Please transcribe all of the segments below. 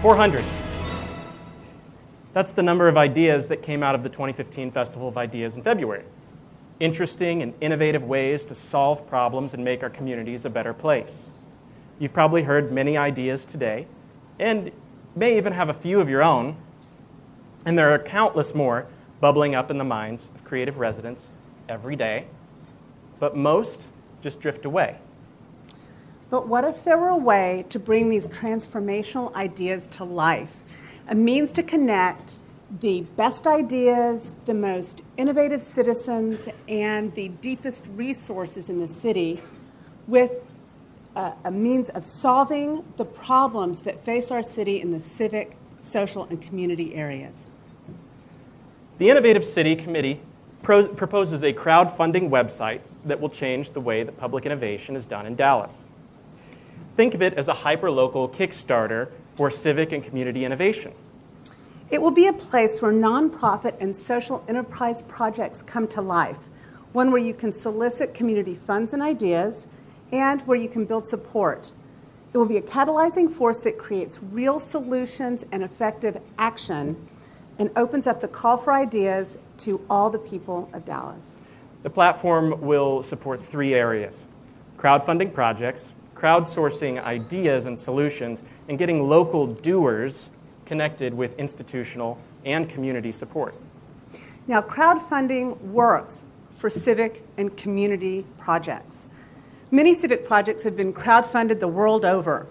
400. That's the number of ideas that came out of the 2015 Festival of Ideas in February. Interesting and innovative ways to solve problems and make our communities a better place. You've probably heard many ideas today, and may even have a few of your own, and there are countless more bubbling up in the minds of creative residents every day, but most just drift away. But what if there were a way to bring these transformational ideas to life? A means to connect the best ideas, the most innovative citizens, and the deepest resources in the city with a means of solving the problems that face our city in the civic, social, and community areas. The Innovative City Committee proposes a crowdfunding website that will change the way that public innovation is done in Dallas. Think of it as a hyperlocal Kickstarter for civic and community innovation. It will be a place where nonprofit and social enterprise projects come to life, one where you can solicit community funds and ideas, and where you can build support. It will be a catalyzing force that creates real solutions and effective action and opens up the call for ideas to all the people of Dallas. The platform will support 3 areas: crowdfunding projects, crowdsourcing ideas and solutions, and getting local doers connected with institutional and community support. Now, crowdfunding works for civic and community projects. Many civic projects have been crowdfunded the world over.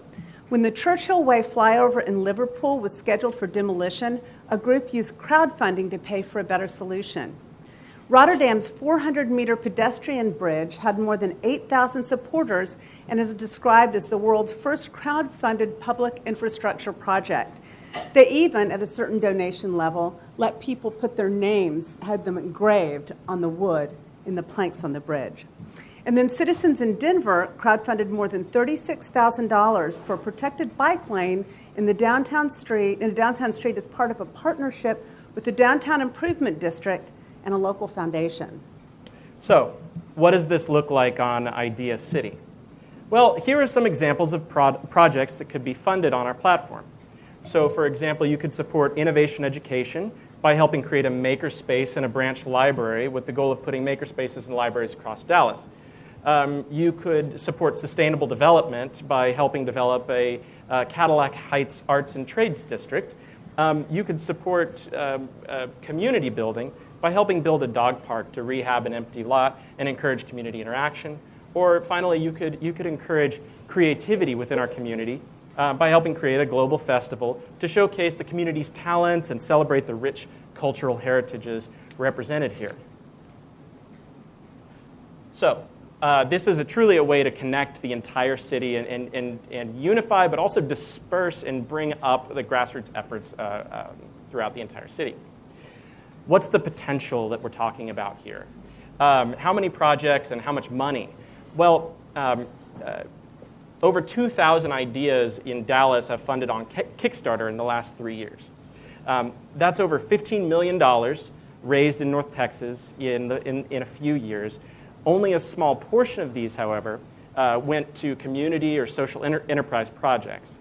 When the Churchill Way flyover in Liverpool was scheduled for demolition, a group used crowdfunding to pay for a better solution. Rotterdam's 400-meter pedestrian bridge had more than 8,000 supporters and is described as the world's first crowdfunded public infrastructure project. They even, at a certain donation level, let people put their names, had them engraved on the wood in the planks on the bridge. And then citizens in Denver crowdfunded more than $36,000 for a protected bike lane in a downtown street as part of a partnership with the Downtown Improvement District and a local foundation. So, what does this look like on Idea City? Well, here are some examples of projects that could be funded on our platform. So, for example, you could support innovation education by helping create a makerspace in a branch library with the goal of putting makerspaces in libraries across Dallas. You could support sustainable development by helping develop a Cadillac Heights Arts and Trades District. You could support community building by helping build a dog park to rehab an empty lot and encourage community interaction. Or finally, you could encourage creativity within our community by helping create a global festival to showcase the community's talents and celebrate the rich cultural heritages represented here. So, this is truly a way to connect the entire city and unify, but also disperse and bring up the grassroots efforts throughout the entire city. What's the potential that we're talking about here? How many projects and how much money? Well, over 2,000 ideas in Dallas have funded on Kickstarter in the last 3 years. That's over $15 million raised in North Texas in a few years. Only a small portion of these, however, went to community or social enterprise projects.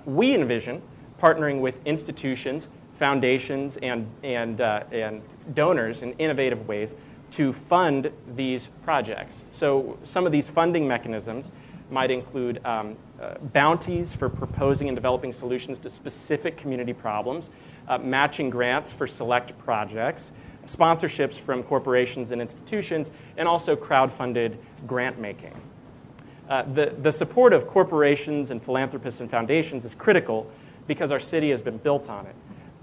We envision partnering with institutions, foundations, and donors in innovative ways to fund these projects. So some of these funding mechanisms might include bounties for proposing and developing solutions to specific community problems, matching grants for select projects, sponsorships from corporations and institutions, and also crowd-funded grant making. The support of corporations and philanthropists and foundations is critical because our city has been built on it.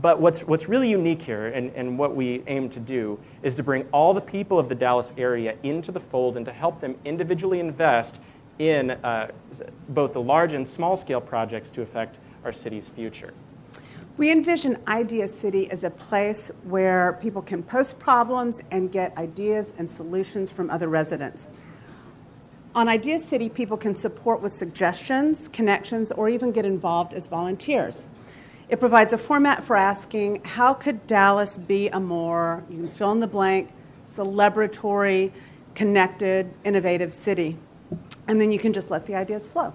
But what's really unique here, and what we aim to do, is to bring all the people of the Dallas area into the fold and to help them individually invest in both the large and small-scale projects to affect our city's future. We envision Idea City as a place where people can post problems and get ideas and solutions from other residents. On Idea City, people can support with suggestions, connections, or even get involved as volunteers. It provides a format for asking, how could Dallas be a more, you can fill in the blank, celebratory, connected, innovative city? And then you can just let the ideas flow.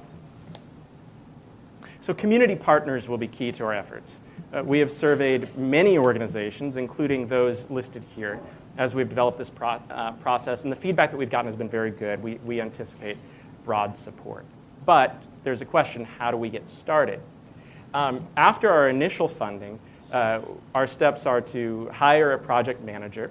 So community partners will be key to our efforts. We have surveyed many organizations, including those listed here, as we've developed this process, and the feedback that we've gotten has been very good. We anticipate broad support. But there's a question, how do we get started? After our initial funding, our steps are to hire a project manager,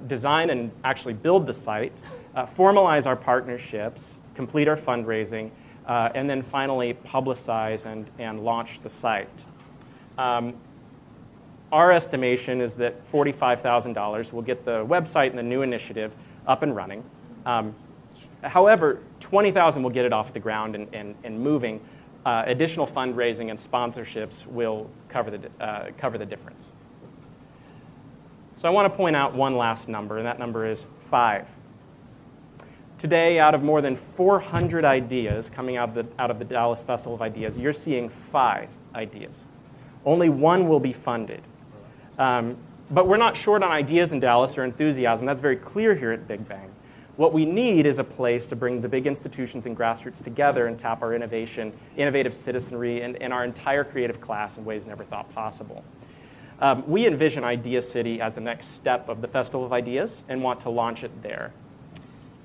design and actually build the site, formalize our partnerships, complete our fundraising, and then finally publicize and launch the site. Our estimation is that $45,000 will get the website and the new initiative up and running. However, $20,000 will get it off the ground and moving. Additional fundraising and sponsorships will cover the difference. So I want to point out one last number, and that number is 5. Today, out of more than 400 ideas coming out of the Dallas Festival of Ideas, you're seeing 5 ideas. Only 1 will be funded. But we're not short on ideas in Dallas or enthusiasm. That's very clear here at bigBANG. What we need is a place to bring the big institutions and grassroots together and tap our innovative citizenry, and our entire creative class in ways never thought possible. We envision Idea City as the next step of the Festival of Ideas and want to launch it there.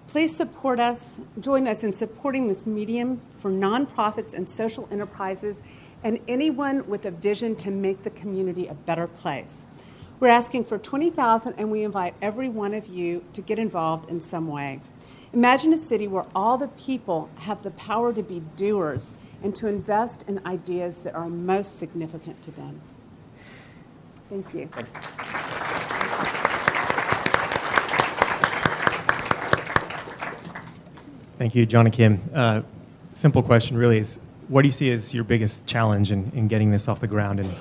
Please support us, join us in supporting this medium for nonprofits and social enterprises and anyone with a vision to make the community a better place. We're asking for $20,000, and we invite every one of you to get involved in some way. Imagine a city where all the people have the power to be doers and to invest in ideas that are most significant to them. Thank you. Thank you. Thank you, John and Kim. Simple question really is, what do you see as your biggest challenge in getting this off the ground, and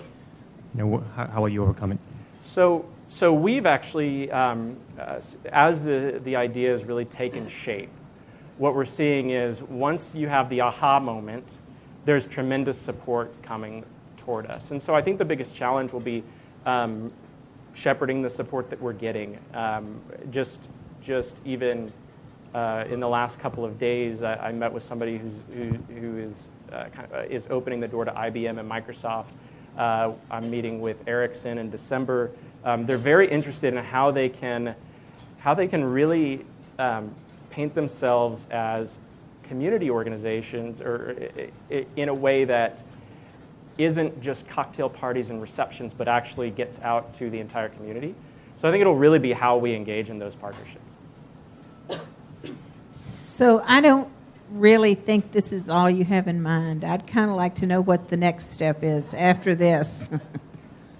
how will you overcome it? So we've actually, as the idea has really taken shape, what we're seeing is once you have the aha moment, there's tremendous support coming toward us. And so I think the biggest challenge will be shepherding the support that we're getting. Just even in the last couple of days, I met with somebody who is opening the door to IBM and Microsoft. I'm meeting with Ericsson in December. They're very interested in how they can really paint themselves as community organizations, or in a way that isn't just cocktail parties and receptions, but actually gets out to the entire community. So I think it'll really be how we engage in those partnerships. So I don't really think this is all you have in mind. I'd kind of like to know what the next step is after this.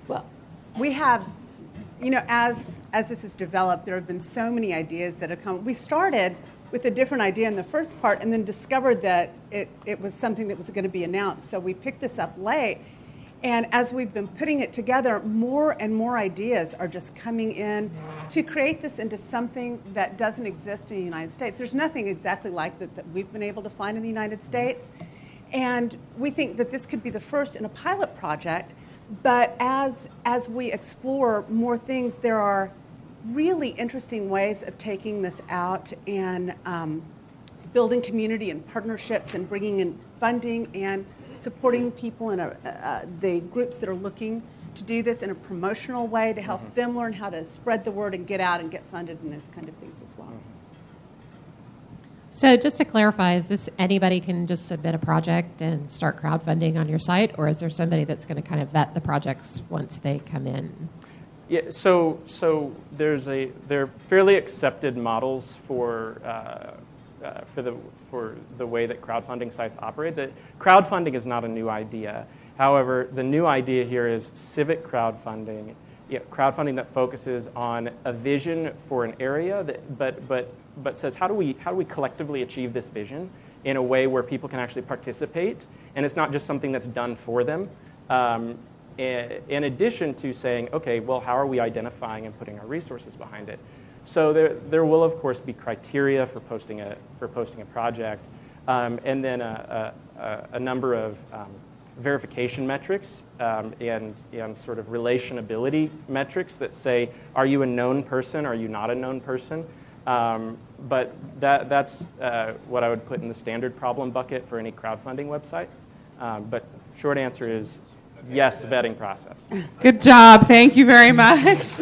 Well, we have, as this has developed, there have been so many ideas that have come. We started with a different idea in the first part and then discovered that it was something that was going to be announced. So we picked this up late. And as we've been putting it together, more and more ideas are just coming in to create this into something that doesn't exist in the United States. There's nothing exactly like that we've been able to find in the United States. And we think that this could be the first in a pilot project. But as we explore more things, there are really interesting ways of taking this out and building community and partnerships and bringing in funding and supporting people in the groups that are looking to do this in a promotional way to help them learn how to spread the word and get out and get funded and those kind of things as well. So just to clarify, is this anybody can just submit a project and start crowdfunding on your site, or is there somebody that's going to kind of vet the projects once they come in? Yeah, so they're fairly accepted models for the way that crowdfunding sites operate. That crowdfunding is not a new idea. However, the new idea here is civic crowdfunding, crowdfunding that focuses on a vision for an area, but says how do we collectively achieve this vision in a way where people can actually participate, and it's not just something that's done for them. In addition to saying, okay, well, how are we identifying and putting our resources behind it? So there will, of course, be criteria for posting a project, and then a number of verification metrics and sort of relationability metrics that say, are you a known person? Are you not a known person? But that's what I would put in the standard problem bucket for any crowdfunding website. But short answer is yes, vetting process. Good job. Thank you very much.